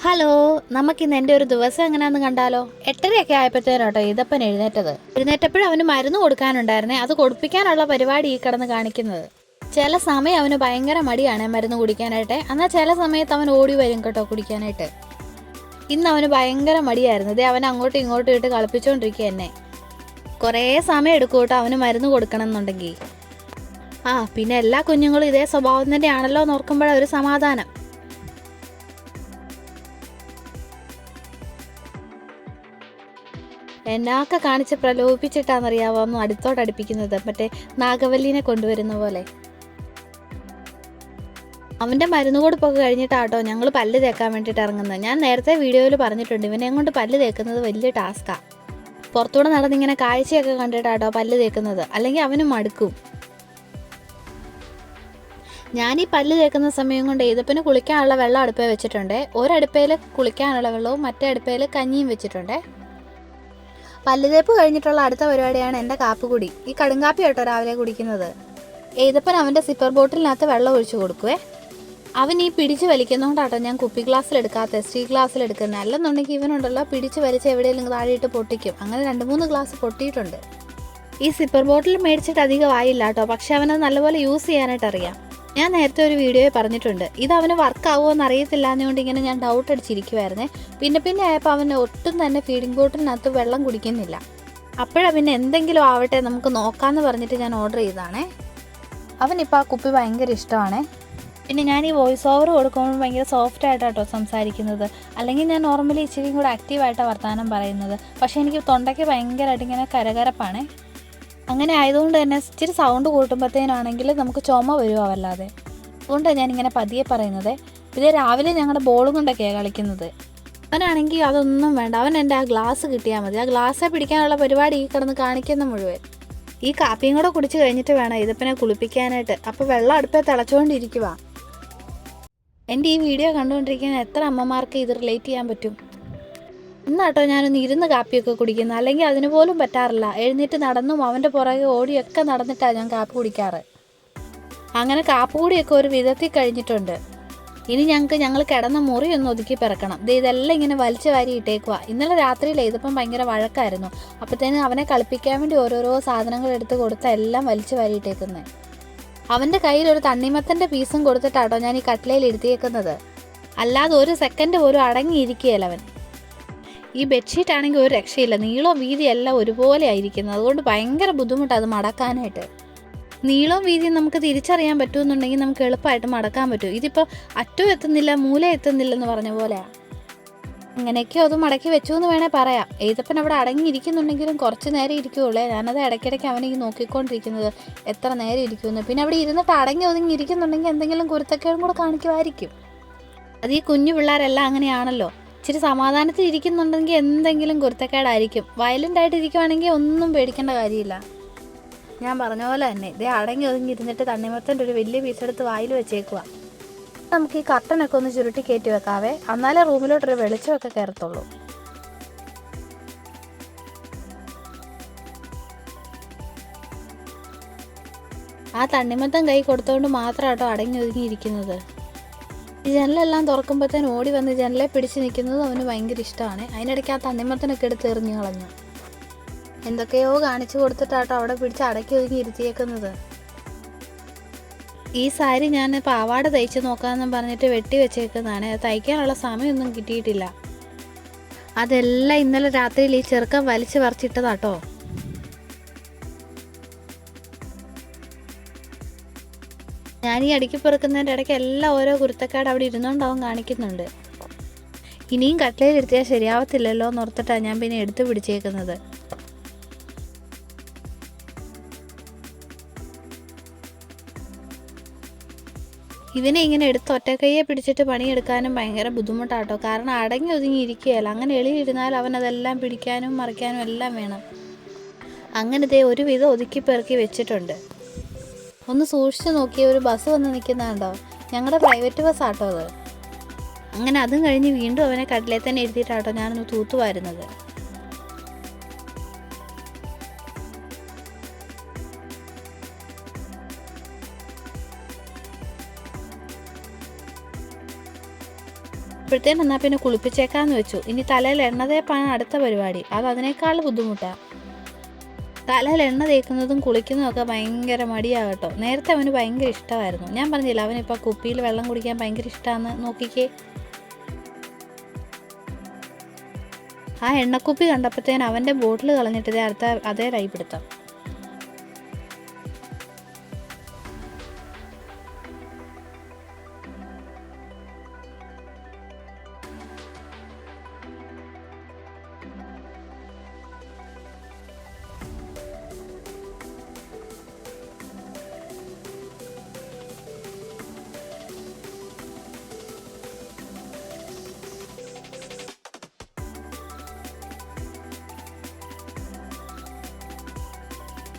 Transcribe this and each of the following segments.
Hello, നമുക്കിന്ന് എൻ്റെ ഒരു ദിവസം എങ്ങനെയാണെന്ന് കണ്ടാലോ? 8:30 ആയപ്പോഴത്തേനോട്ടോ ഇതപ്പൻ എഴുന്നേറ്റപ്പോഴും അവന് മരുന്ന് കൊടുക്കാനുണ്ടായിരുന്നേ. അത് കൊടുപ്പിക്കാനുള്ള പരിപാടി ഈ കിടന്ന് കാണിക്കുന്നത്. ചില സമയം അവന് ഭയങ്കര മടിയാണ് മരുന്ന് കുടിക്കാനായിട്ട്. എന്നാൽ ചില സമയത്ത് അവൻ ഓടി വരും കേട്ടോ കുടിക്കാനായിട്ട്. ഇന്ന് അവന് ഭയങ്കര മടിയായിരുന്നു. ഇതേ അവൻ അങ്ങോട്ടും ഇങ്ങോട്ടും ഇട്ട് കളിപ്പിച്ചുകൊണ്ടിരിക്കുക എന്നെ. കുറേ സമയം എടുക്കും കേട്ടോ അവന് മരുന്ന് കൊടുക്കണം എന്നുണ്ടെങ്കിൽ. പിന്നെ എല്ലാ കുഞ്ഞുങ്ങളും ഇതേ സ്വഭാവം തന്നെയാണല്ലോ എന്ന് ഓർക്കുമ്പോഴൊരു സമാധാനം. എന്നൊക്കെ കാണിച്ച് പ്രലോഭിപ്പിച്ചിട്ടാണെന്നറിയാവോ ഒന്നും അടുപ്പിക്കുന്നത്. മറ്റേ നാഗവല്ലിനെ കൊണ്ടുവരുന്ന പോലെ. അവൻ്റെ മരുന്ന് കൊടുപ്പൊക്കെ കഴിഞ്ഞിട്ടാട്ടോ ഞങ്ങൾ പല്ല് തേക്കാൻ വേണ്ടിയിട്ട് ഇറങ്ങുന്നത്. ഞാൻ നേരത്തെ വീഡിയോയിൽ പറഞ്ഞിട്ടുണ്ട്, ഇവനെ കൊണ്ട് പല്ല് തേക്കുന്നത് വലിയ ടാസ്ക്കാണ്. പുറത്തൂടെ നടന്നിങ്ങനെ കാഴ്ചയൊക്കെ കണ്ടിട്ടാട്ടോ പല്ല് തേക്കുന്നത്, അല്ലെങ്കിൽ അവന് മടുക്കും. ഞാൻ ഈ പല്ല് തേക്കുന്ന സമയം കൊണ്ട് ഈതപ്പന് കുളിക്കാനുള്ള വെള്ളം അടുപ്പേ വെച്ചിട്ടുണ്ട്. ഒരടുപ്പയിൽ കുളിക്കാനുള്ള വെള്ളവും മറ്റേ അടുപ്പയിൽ കഞ്ഞിയും വെച്ചിട്ടുണ്ട്. പല്ലുതേപ്പ് കഴിഞ്ഞിട്ടുള്ള അടുത്ത പരിപാടിയാണ് എൻ്റെ കാപ്പുകുടി. ഈ കടുങ്കാപ്പി കേട്ടോ രാവിലെ കുടിക്കുന്നത്. ഏതപ്പൻ അവൻ്റെ സിപ്പർ ബോട്ടിലിനകത്ത് വെള്ളം ഒഴിച്ചു കൊടുക്കുവേ. അവൻ ഈ പിടിച്ച് വലിക്കുന്നതുകൊണ്ടാട്ടോ ഞാൻ കുപ്പി ഗ്ലാസ്സിലെടുക്കാത്ത സ്റ്റീൽ ഗ്ലാസ്സിലെടുക്കുന്നത്. അല്ലെന്നുണ്ടെങ്കിൽ ഇവനുണ്ടല്ലോ പിടിച്ച് വലിച്ച് എവിടെയെങ്കിലും താഴെയിട്ട് പൊട്ടിക്കും. അങ്ങനെ 2-3 ഗ്ലാസ് പൊട്ടിയിട്ടുണ്ട്. ഈ സിപ്പർ ബോട്ടിൽ മേടിച്ചിട്ട് അധികം ആയില്ല കേട്ടോ, പക്ഷെ അവനത് നല്ലപോലെ യൂസ് ചെയ്യാനായിട്ട് അറിയാം. ഞാൻ നേരത്തെ ഒരു വീഡിയോയിൽ പറഞ്ഞിട്ടുണ്ട്, ഇത് അവന് വർക്ക് ആവുമോ എന്ന് അറിയത്തില്ല എന്നുകൊണ്ട് ഇങ്ങനെ ഞാൻ ഡൗട്ട് അടിച്ചിരിക്കുമായിരുന്നേ. പിന്നെ ആയപ്പോൾ അവന് ഒട്ടും തന്നെ ഫീഡിംഗ് ബോട്ടിലിനകത്ത് വെള്ളം കുടിക്കുന്നില്ല. അപ്പോഴാണ് പിന്നെ എന്തെങ്കിലും ആവട്ടെ നമുക്ക് നോക്കാമെന്ന് പറഞ്ഞിട്ട് ഞാൻ ഓർഡർ ചെയ്തതാണേ. അവനിപ്പോൾ ആ കുപ്പി ഭയങ്കര ഇഷ്ടമാണേ. പിന്നെ ഞാൻ ഈ വോയിസ് ഓവർ കൊടുക്കുമ്പോൾ ഭയങ്കര സോഫ്റ്റ് ആയിട്ടാട്ടോ സംസാരിക്കുന്നത്. അല്ലെങ്കിൽ ഞാൻ നോർമലി ഇച്ചിരിയും കൂടെ ആക്റ്റീവായിട്ടാണ് വർത്തമാനം പറയുന്നത്. പക്ഷേ എനിക്ക് തൊണ്ടയ്ക്ക് ഭയങ്കരമായിട്ട് ഇങ്ങനെ കരകരപ്പാണേ. അങ്ങനെ ആയതുകൊണ്ട് തന്നെ ഇച്ചിരി സൗണ്ട് കൂട്ടുമ്പോഴത്തേനാണെങ്കിൽ നമുക്ക് ചുമ വരുമോ വല്ലാതെ. അതുകൊണ്ടാണ് ഞാനിങ്ങനെ പതിയെ പറയുന്നത്. ഇതേ രാവിലെ ഞങ്ങളുടെ ബോളും കൊണ്ടൊക്കെയാണ് കളിക്കുന്നത്. അവനാണെങ്കിൽ അതൊന്നും വേണ്ട, അവൻ എൻ്റെ ആ ഗ്ലാസ് കിട്ടിയാൽ മതി. ആ ഗ്ലാസ്സെ പിടിക്കാനുള്ള പരിപാടി ഈ കിടന്ന് കാണിക്കുന്ന മുഴുവൻ. ഈ കാപ്പിയും കൂടെ കുടിച്ച് കഴിഞ്ഞിട്ട് വേണം ഇതിപ്പനെ കുളിപ്പിക്കാനായിട്ട്. അപ്പോൾ വെള്ളം അടുപ്പേ തിളച്ചുകൊണ്ടിരിക്കുക. എൻ്റെ ഈ വീഡിയോ കണ്ടുകൊണ്ടിരിക്കുന്ന എത്ര അമ്മമാർക്ക് ഇത് റിലേറ്റ് ചെയ്യാൻ പറ്റും? ഇന്നാട്ടോ ഞാനൊന്ന് ഇരുന്ന് കാപ്പിയൊക്കെ കുടിക്കുന്നത്. അല്ലെങ്കിൽ അതിന് പോലും പറ്റാറില്ല. എഴുന്നേറ്റ് നടന്നും അവൻ്റെ പുറകെ ഓടിയൊക്കെ നടന്നിട്ടാണ് ഞാൻ കാപ്പി കുടിക്കാറ്. അങ്ങനെ കാപ്പി കൂടിയൊക്കെ ഒരു വിധത്തിൽ കഴിഞ്ഞിട്ടുണ്ട്. ഇനി ഞങ്ങൾ കിടന്ന മുറി ഒന്ന് ഒതുക്കി പിറക്കണം. ഇതെല്ലാം ഇങ്ങനെ വലിച്ചു വാരി ഇട്ടേക്കുക. ഇന്നലെ രാത്രിയിൽ ഇതിപ്പം ഭയങ്കര വഴക്കായിരുന്നു. അപ്പോഴത്തേനും അവനെ കളിപ്പിക്കാൻ വേണ്ടി ഓരോരോ സാധനങ്ങൾ എടുത്ത് കൊടുത്ത എല്ലാം വലിച്ചു വാരി ഇട്ടേക്കുന്നത്. അവൻ്റെ കയ്യിൽ ഒരു തണ്ണിമത്തൻ്റെ പീസും കൊടുത്തിട്ടാട്ടോ ഞാൻ ഈ കട്ടിലയിൽ ഇരുത്തിയേക്കുന്നത്. അല്ലാതെ ഒരു സെക്കൻഡ് പോലും അടങ്ങിയിരിക്കുകയല്ല അവൻ. ഈ ബെഡ്ഷീറ്റ് ആണെങ്കിൽ ഒരു രക്ഷയില്ല. നീളവും വീതിയും എല്ലാം ഒരുപോലെ ആയിരിക്കുന്നത്. അതുകൊണ്ട് ഭയങ്കര ബുദ്ധിമുട്ടാണ് അത് മടക്കാനായിട്ട്. നീളവും വീതിയും നമുക്ക് തിരിച്ചറിയാൻ പറ്റുമെന്നുണ്ടെങ്കിൽ നമുക്ക് എളുപ്പമായിട്ട് മടക്കാൻ പറ്റും. ഇതിപ്പോൾ അറ്റവും എത്തുന്നില്ല മൂല എത്തുന്നില്ലെന്ന് പറഞ്ഞ പോലെയാണ്. ഇങ്ങനെയൊക്കെയോ അത് മടക്കി വെച്ചു എന്ന് വേണേൽ പറയാം. ഏതപ്പൻ അവിടെ അടങ്ങിയിരിക്കുന്നുണ്ടെങ്കിലും കുറച്ച് നേരം ഇരിക്കുകയുള്ളേ. ഞാനത് ഇടയ്ക്കിടയ്ക്ക് അവനെങ്കിൽ നോക്കിക്കൊണ്ടിരിക്കുന്നത് എത്ര നേരം ഇരിക്കുമെന്ന്. പിന്നെ അവിടെ ഇരുന്നിട്ട് അടങ്ങി ഒതുങ്ങി ഇരിക്കുന്നുണ്ടെങ്കിൽ എന്തെങ്കിലും കുരുത്തക്കേടും കൂടെ കാണിക്കുമായിരിക്കും. അത് ഈ കുഞ്ഞു പിള്ളേരെല്ലാം അങ്ങനെയാണല്ലോ. ഇച്ചിരി സമാധാനത്തിൽ ഇരിക്കുന്നുണ്ടെങ്കിൽ എന്തെങ്കിലും കുരുത്തക്കേടായിരിക്കും. വയലൻ്റ് ആയിട്ട് ഇരിക്കുവാണെങ്കിൽ ഒന്നും പേടിക്കേണ്ട കാര്യമില്ല. ഞാൻ പറഞ്ഞ പോലെ തന്നെ ഇതേ അടങ്ങി ഒതുങ്ങി ഇരുന്നിട്ട് തണ്ണിമത്തൻ്റെ ഒരു വലിയ പീസെടുത്ത് വായിൽ വെച്ചേക്കുക. നമുക്ക് ഈ കർട്ടനൊക്കെ ഒന്ന് ചുരുട്ടി കയറ്റി വെക്കാവേ. എന്നാലേ റൂമിലോട്ടൊരു വെളിച്ചമൊക്കെ കയറത്തുള്ളൂ. ആ തണ്ണിമത്തൻ കൈ കൊടുത്തുകൊണ്ട് മാത്രം കേട്ടോ അടങ്ങി ഒതുങ്ങിയിരിക്കുന്നത്. ഈ ജനലെല്ലാം തുറക്കുമ്പോഴത്തേന് ഓടി വന്ന് ജനലെ പിടിച്ച് നിൽക്കുന്നത് അവന് ഭയങ്കര ഇഷ്ടമാണ്. അതിനിടയ്ക്ക് ആ തണ്ണിമത്തനൊക്കെ എടുത്ത് എറിഞ്ഞു കളഞ്ഞു. എന്തൊക്കെയോ കാണിച്ചു കൊടുത്തിട്ടാട്ടോ അവിടെ പിടിച്ച് അടക്കി ഒതുങ്ങി ഇരുത്തിയേക്കുന്നത്. ഈ സാരി ഞാൻ പാവാട തയ്ച്ച് നോക്കാമെന്നും പറഞ്ഞിട്ട് വെട്ടി വെച്ചേക്കുന്നതാണ്. അത് തയ്ക്കാനുള്ള സമയമൊന്നും കിട്ടിയിട്ടില്ല. അതെല്ലാം ഇന്നലെ രാത്രിയിൽ ഈ ചെറുക്കൻ വലിച്ചു പറിച്ചിട്ടതാട്ടോ. ഞാൻ ഈ അടുക്കി പെറുക്കുന്നതിൻ്റെ ഇടയ്ക്ക് എല്ലാം ഓരോ കുരുത്തക്കാട് അവിടെ ഇരുന്നുകൊണ്ടാവും കാണിക്കുന്നുണ്ട്. ഇനിയും കട്ടിലയിലിരുത്തിയാൽ ശരിയാവത്തില്ലല്ലോ എന്നോർത്തിട്ടാണ് ഞാൻ പിന്നെ എടുത്ത് പിടിച്ചേക്കുന്നത്. ഇവനെ ഇങ്ങനെ എടുത്ത് ഒറ്റക്കൈയെ പിടിച്ചിട്ട് പണിയെടുക്കാനും ഭയങ്കര ബുദ്ധിമുട്ടാട്ടോ. കാരണം അടങ്ങി ഒതുങ്ങി ഇരിക്കുകയല്ല. അങ്ങനെ എളിയിരുന്നാൽ അവനതെല്ലാം പിടിക്കാനും മറിക്കാനും എല്ലാം വേണം. അങ്ങനത്തെ ഒരുവിധം ഒതുക്കി പെറുക്കി വെച്ചിട്ടുണ്ട്. ഒന്ന് സൂക്ഷിച്ച് നോക്കിയ ഒരു ബസ് വന്ന് നിൽക്കുന്നതുണ്ടോ? ഞങ്ങളുടെ പ്രൈവറ്റ് ബസ് ആട്ടോ അത്. അങ്ങനെ അതും കഴിഞ്ഞ് വീണ്ടും അവനെ കട്ടിലേ തന്നെ ഇരുത്തിയിട്ടാട്ടോ ഞാനൊന്ന് തൂത്തുവാരുന്നത്. അപ്പോഴത്തേനും എന്നാൽ പിന്നെ കുളിപ്പിച്ചേക്കാന്ന് വെച്ചു. ഇനി തലയിൽ എണ്ണ തേപ്പാണ് അടുത്ത പരിപാടി. അത് അതിനേക്കാൾ ബുദ്ധിമുട്ടാണ്. തലയിൽ എണ്ണ തേക്കുന്നതും കുളിക്കുന്നതും ഒക്കെ ഭയങ്കര മടിയാകട്ടോ. നേരത്തെ അവന് ഭയങ്കര ഇഷ്ടമായിരുന്നു. ഞാൻ പറഞ്ഞില്ല അവനിപ്പോൾ കുപ്പിയിൽ വെള്ളം കുടിക്കാൻ ഭയങ്കര ഇഷ്ടമാണെന്ന്. നോക്കിക്കേ, ആ എണ്ണക്കുപ്പി കണ്ടപ്പോഴത്തേനും അവൻ്റെ ബോട്ടിൽ കളഞ്ഞിട്ട് അടുത്ത അതേ കൈപിടുത്തം.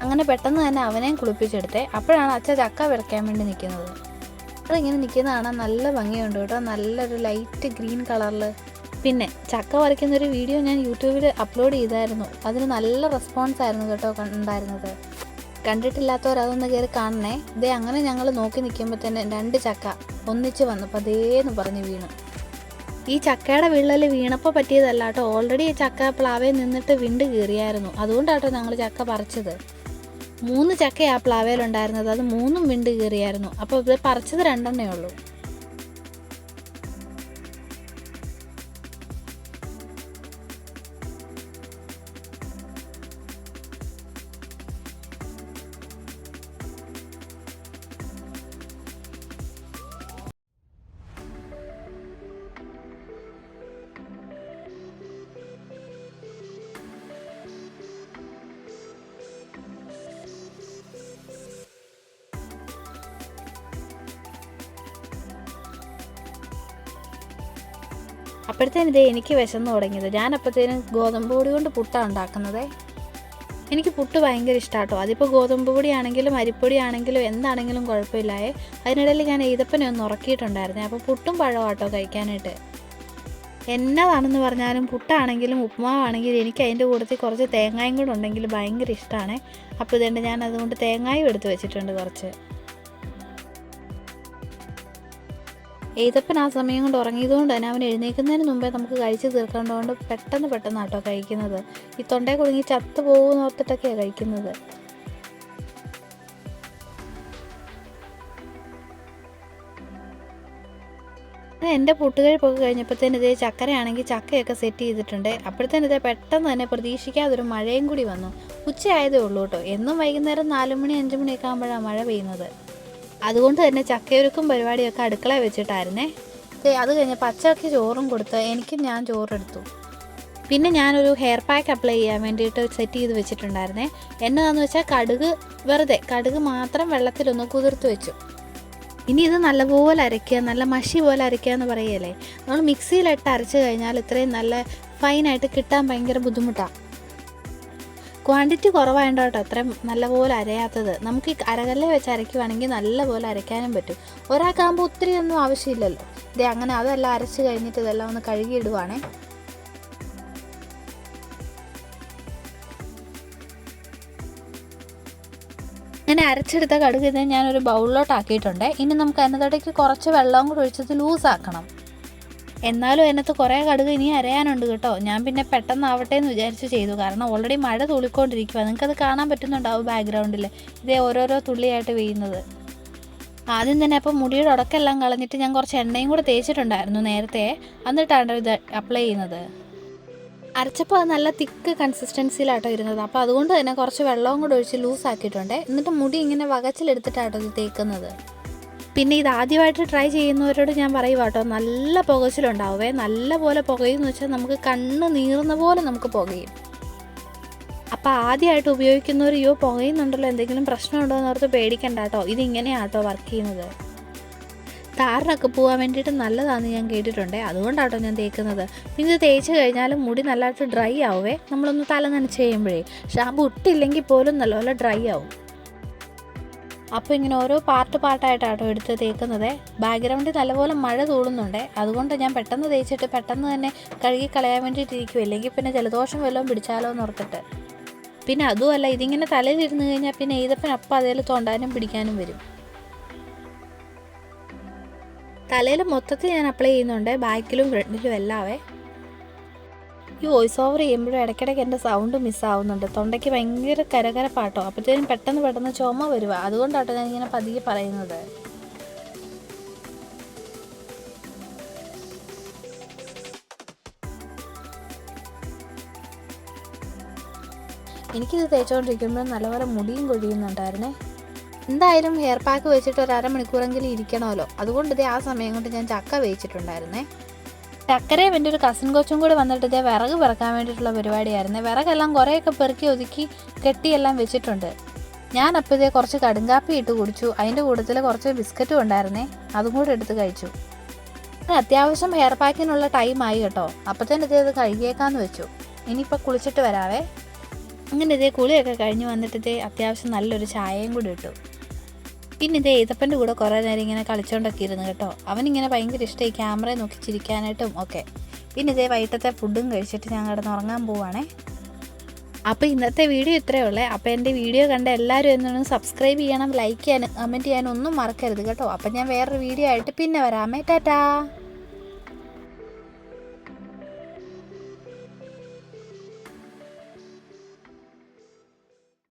അങ്ങനെ പെട്ടെന്ന് തന്നെ അവനെയും കുളിപ്പിച്ചെടുത്തേ. അപ്പോഴാണ് അച്ഛൻ ചക്ക വിറയ്ക്കാൻ വേണ്ടി നിൽക്കുന്നത്. അതിങ്ങനെ നിൽക്കുന്ന കാണാൻ നല്ല ഭംഗിയുണ്ട് കേട്ടോ, നല്ലൊരു ലൈറ്റ് ഗ്രീൻ കളറിൽ. പിന്നെ ചക്ക പറിക്കുന്നൊരു വീഡിയോ ഞാൻ യൂട്യൂബിൽ അപ്ലോഡ് ചെയ്തായിരുന്നു. അതിന് നല്ല റെസ്പോൺസ് ആയിരുന്നു കേട്ടോ ഉണ്ടായിരുന്നത്. കണ്ടിട്ടില്ലാത്തവരതൊന്ന് കയറി കാണണേ. ഇതേ അങ്ങനെ ഞങ്ങൾ നോക്കി നിൽക്കുമ്പോൾ തന്നെ 2 ചക്ക ഒന്നിച്ച് വന്നു പതേന്ന് പറഞ്ഞ് വീണു. ഈ ചക്കയുടെ വിള്ളൽ വീണപ്പോൾ പറ്റിയതല്ല കേട്ടോ, ഓൾറെഡി ഈ ചക്ക പ്ലാവയിൽ നിന്നിട്ട് വിണ്ട് കീറിയായിരുന്നു. അതുകൊണ്ടാട്ടോ ഞങ്ങൾ ചക്ക പറിച്ചത്. 3 ചക്ക ആ പ്ലാവയിലുണ്ടായിരുന്നത്, അത് 3ഉം വിണ്ട് കീറിയായിരുന്നു. അപ്പോൾ ഇത് പറിച്ചത് 2 ഉള്ളൂ. അപ്പോഴത്തേനും ഇതേ എനിക്ക് വിശന്ന് തുടങ്ങിയത്. ഞാൻ അപ്പോഴത്തേനും ഗോതമ്പ് പൊടി കൊണ്ട് പുട്ടാണ് ഉണ്ടാക്കുന്നത്. എനിക്ക് പുട്ട് ഭയങ്കര ഇഷ്ടമാട്ടോ. അതിപ്പോൾ ഗോതമ്പ് പൊടിയാണെങ്കിലും അരിപ്പൊടി ആണെങ്കിലും എന്താണെങ്കിലും കുഴപ്പമില്ലായേ. അതിനിടയിൽ ഞാൻ ഈതപ്പനെ ഒന്ന് ഉറക്കിയിട്ടുണ്ടായിരുന്നേ. അപ്പോൾ പുട്ടും പഴമാട്ടോ കഴിക്കാനായിട്ട്. എന്നതാണെന്ന് പറഞ്ഞാലും പുട്ടാണെങ്കിലും ഉപ്പുമാവാണെങ്കിലും എനിക്ക് അതിൻ്റെ കൂട്ടത്തിൽ കുറച്ച് തേങ്ങായും കൂടെ ഉണ്ടെങ്കിൽ ഭയങ്കര ഇഷ്ടമാണ്. അപ്പോൾ ഇതുകൊണ്ട് ഞാൻ അതുകൊണ്ട് തേങ്ങായും എടുത്ത് വെച്ചിട്ടുണ്ട് കുറച്ച്. ഏതപ്പൻ ആ സമയം കൊണ്ട് ഉറങ്ങിയതുകൊണ്ട് തന്നെ അവൻ എഴുന്നേൽക്കുന്നതിന് മുമ്പേ നമുക്ക് കഴിച്ച് തീർക്കേണ്ടതുകൊണ്ട് പെട്ടെന്ന് ആട്ടോ കഴിക്കുന്നത്. ഈ തൊണ്ടയിൽ കുടുങ്ങി ചത്തു പോകുമെന്ന് ഓർത്തിട്ടൊക്കെയാണ് കഴിക്കുന്നത്. എൻ്റെ പുട്ടുകഴിപ്പൊക്കെ കഴിഞ്ഞപ്പോഴത്തേന് ഇതേ ചക്കരയാണെങ്കിൽ ചക്കയൊക്കെ സെറ്റ് ചെയ്തിട്ടുണ്ട്. അപ്പോഴത്തേന് ഇതേ പെട്ടെന്ന് തന്നെ പ്രതീക്ഷിക്കാതൊരു മഴയും കൂടി വന്നു. ഉച്ചയായതേ ഉള്ളൂ കേട്ടോ. എന്നും വൈകുന്നേരം 4 മണി 5 മണിയൊക്കെ ആകുമ്പോഴാണ് മഴ പെയ്യുന്നത്. അതുകൊണ്ട് തന്നെ ചക്കയൊരുക്കും പരിപാടിയൊക്കെ അടുക്കളയിൽ വെച്ചിട്ടായിരുന്നേ. അത് കഴിഞ്ഞപ്പോൾ അച്ചയ്ക്ക് ചോറും കൊടുത്ത് ഞാൻ ചോറെടുത്തു. പിന്നെ ഞാനൊരു ഹെയർ പാക്ക് അപ്ലൈ ചെയ്യാൻ വേണ്ടിയിട്ട് സെറ്റ് ചെയ്ത് വെച്ചിട്ടുണ്ടായിരുന്നേ. എന്നതാണെന്ന് വെച്ചാൽ കടുക് മാത്രം വെള്ളത്തിലൊന്ന് കുതിർത്ത് വെച്ചു. ഇനി ഇത് നല്ലപോലെ അരയ്ക്കുക, നല്ല മഷി പോലെ അരയ്ക്കുക എന്ന് പറയല്ലേ. നമ്മൾ മിക്സിയിലിട്ട് അരച്ച് കഴിഞ്ഞാൽ ഇത്രയും നല്ല ഫൈനായിട്ട് കിട്ടാൻ ഭയങ്കര ബുദ്ധിമുട്ടാണ്. ക്വാണ്ടിറ്റി കുറവായതുകൊണ്ട് കേട്ടോ അത്രയും നല്ലപോലെ അരയാത്തത്. നമുക്ക് ഈ അരകല്ലെ വെച്ച് അരയ്ക്കുവാണെങ്കിൽ നല്ലപോലെ അരയ്ക്കാനും പറ്റും. ഒരാൾക്കാകുമ്പോൾ ഒത്തിരി ഒന്നും ആവശ്യമില്ലല്ലോ. ഇതേ അങ്ങനെ അതെല്ലാം അരച്ച് കഴിഞ്ഞിട്ട് ഇതെല്ലാം ഒന്ന് കഴുകിയിടുവാണേ. അങ്ങനെ അരച്ചെടുത്ത കടുക് ഇത് ഞാനൊരു ബൗളിലോട്ട് ആക്കിയിട്ടുണ്ട്. ഇനി നമുക്ക് അതിനകത്തേക്ക് കുറച്ച് വെള്ളവും കൂടി ഒഴിച്ചത് ലൂസാക്കണം. എന്നാലും അതിനകത്ത് കുറേ കടുക് ഇനി അരയാനുണ്ട് കേട്ടോ. ഞാൻ പിന്നെ പെട്ടെന്നാവട്ടെ എന്ന് വിചാരിച്ച് ചെയ്തു. കാരണം ഓൾറെഡി മഴ തുള്ളിക്കൊണ്ടിരിക്കുക. നിങ്ങൾക്കത് കാണാൻ പറ്റുന്നുണ്ടാവും ബാക്ക്ഗ്രൗണ്ടിൽ. ഇതേ ഓരോരോ തുള്ളിയായിട്ട് വീഴുന്നത്. ആദ്യം തന്നെ അപ്പോൾ മുടിയുടെ ഉടക്കെല്ലാം കളഞ്ഞിട്ട് ഞാൻ കുറച്ച് എണ്ണയും കൂടെ തേച്ചിട്ടുണ്ടായിരുന്നു നേരത്തെ. എന്നിട്ടാണ് ഇത് അപ്ലൈ ചെയ്യുന്നത്. അരച്ചപ്പോൾ അത് നല്ല തിക്ക് കൺസിസ്റ്റൻസിയിലാട്ടോ ഇരുന്നത്. അപ്പോൾ അതുകൊണ്ട് തന്നെ കുറച്ച് വെള്ളവും കൂടെ ഒഴിച്ച് ലൂസാക്കിയിട്ടുണ്ട്. എന്നിട്ട് മുടി ഇങ്ങനെ വകച്ചിലെടുത്തിട്ടാട്ടോ ഇത് തേക്കുന്നത്. പിന്നെ ഇത് ആദ്യമായിട്ട് ട്രൈ ചെയ്യുന്നവരോട് ഞാൻ പറയുക കേട്ടോ, നല്ല പുകച്ചിലുണ്ടാവുമേ. നല്ല പോലെ പുകയെന്ന് വെച്ചാൽ നമുക്ക് കണ്ണ് നീറുന്ന പോലെ നമുക്ക് പുകയും. അപ്പോൾ ആദ്യമായിട്ട് ഉപയോഗിക്കുന്നവർ പുകയുന്നുണ്ടല്ലോ എന്തെങ്കിലും പ്രശ്നമുണ്ടോ എന്ന് ഓർത്ത് പേടിക്കണ്ട കേട്ടോ. ഇതിങ്ങനെയാട്ടോ വർക്ക് ചെയ്യുന്നത്. താരനൊക്കെ പോകാൻ വേണ്ടിയിട്ട് നല്ലതാണെന്ന് ഞാൻ കേട്ടിട്ടുണ്ട്. അതുകൊണ്ടാട്ടോ ഞാൻ തേക്കുന്നത്. പിന്നെ ഇത് തേച്ച് കഴിഞ്ഞാലും മുടി നല്ലതായിട്ട് ഡ്രൈ ആവുമേ. നമ്മളൊന്ന് തല നനച്ച് ചെയ്യുമ്പോഴേ ഷാമ്പു ഇട്ടില്ലെങ്കിൽ പോലും നല്ലപോലെ ഡ്രൈ ആവും. അപ്പോൾ ഇങ്ങനെ ഓരോ പാർട്ടായിട്ടാട്ടോ എടുത്ത് തേക്കുന്നത്. ബാക്ക്ഗ്രൗണ്ടിൽ നല്ലപോലെ മഴ തൂളുന്നുണ്ട്. അതുകൊണ്ട് ഞാൻ പെട്ടെന്ന് തേച്ചിട്ട് പെട്ടെന്ന് തന്നെ കഴുകി കളയാൻ വേണ്ടിയിട്ടിരിക്കും. ഇല്ലെങ്കിൽ പിന്നെ ജലദോഷം വല്ലതും പിടിച്ചാലോ എന്ന് ഓർത്തിട്ട്. പിന്നെ അതുമല്ല, ഇതിങ്ങനെ തലയിലിരുന്ന് കഴിഞ്ഞാൽ പിന്നെ ഈതപ്പൻ അപ്പം അതേൽ തോണ്ടാനും പിടിക്കാനും വരും. തലയിൽ മൊത്തത്തിൽ ഞാൻ അപ്ലൈ ചെയ്യുന്നുണ്ട്, ബാക്കിലും ഫ്രണ്ടിലും എല്ലാവേ. ഈ വോയിസ് ഓവർ ചെയ്യുമ്പോഴും ഇടയ്ക്കിടയ്ക്ക് എൻ്റെ സൗണ്ട് മിസ്സാവുന്നുണ്ട്. തൊണ്ടയ്ക്ക് ഭയങ്കര കരകരപ്പാട്ടോ, അപ്പോഴത്തേനും പെട്ടെന്ന് ചുമ വരുക. അതുകൊണ്ടാട്ടോ ഞാനിങ്ങനെ പതിയെ പറയുന്നത്. എനിക്കിത് തേച്ചുകൊണ്ടിരിക്കുമ്പോൾ നല്ലപോലെ മുടിയും കൊഴിയുന്നുണ്ടായിരുന്നേ. എന്തായാലും ഹെയർ പാക്ക് വെച്ചിട്ട് ഒരു അരമണിക്കൂറെങ്കിലും ഇരിക്കണമല്ലോ. അതുകൊണ്ട് ഇതേ ആ സമയം കൊണ്ട് ഞാൻ ചക്ക വേവിച്ചിട്ടുണ്ടായിരുന്നേ. ചക്കരയും എൻ്റെ ഒരു കസിൻ കൊച്ചും കൂടി വന്നിട്ട് ഇതേ വിറക് പെറുക്കാൻ വേണ്ടിയിട്ടുള്ള പരിപാടിയായിരുന്നേ. വിറകെല്ലാം കുറേയൊക്കെ പെറുക്കി ഒതുക്കി കെട്ടിയെല്ലാം വെച്ചിട്ടുണ്ട്. ഞാൻ അപ്പോൾ ഇതേ കുറച്ച് കടുങ്കാപ്പി ഇട്ട് കുടിച്ചു. അതിൻ്റെ കൂട്ടത്തിൽ കുറച്ച് ബിസ്ക്കറ്റും ഉണ്ടായിരുന്നേ, അതും കൂടെ എടുത്ത് കഴിച്ചു. അത്യാവശ്യം ഹെയർ പാക്കിനുള്ള ടൈമായി കേട്ടോ. അപ്പോഴത്തേനും ഇതേ ഇത് കഴുകിയേക്കാന്ന് വെച്ചു. ഇനിയിപ്പോൾ കുളിച്ചിട്ട് വരാവേ. അങ്ങനെ ഇതേ കുളിയൊക്കെ കഴിഞ്ഞ് വന്നിട്ട് ഇതേ അത്യാവശ്യം നല്ലൊരു ചായയും കൂടി ഇട്ടു. പിന്നെ ഇതേ ഈതപ്പൻ്റെ കൂടെ കുറേ നേരം ഇങ്ങനെ കളിച്ചുകൊണ്ടൊക്കെ ഇരുന്നു കേട്ടോ. അവനിങ്ങനെ ഭയങ്കര ഇഷ്ടമായി ക്യാമറയെ നോക്കി ചിരിക്കാനായിട്ടും ഒക്കെ. പിന്നെ ഇതേ വൈകിട്ടത്തെ ഫുഡും കഴിച്ചിട്ട് ഞാൻ കിടന്ന് ഉറങ്ങാൻ പോവാണേ. അപ്പോൾ ഇന്നത്തെ വീഡിയോ ഇത്രയേ ഉള്ളേ. അപ്പോൾ എൻ്റെ വീഡിയോ കണ്ട എല്ലാവരും എന്നൊന്ന് സബ്സ്ക്രൈബ് ചെയ്യണം, ലൈക്ക് ചെയ്യാനും കമൻറ്റ് ചെയ്യാനും ഒന്നും മറക്കരുത് കേട്ടോ. അപ്പം ഞാൻ വേറൊരു വീഡിയോ ആയിട്ട് പിന്നെ വരാമേ. ടാറ്റാ.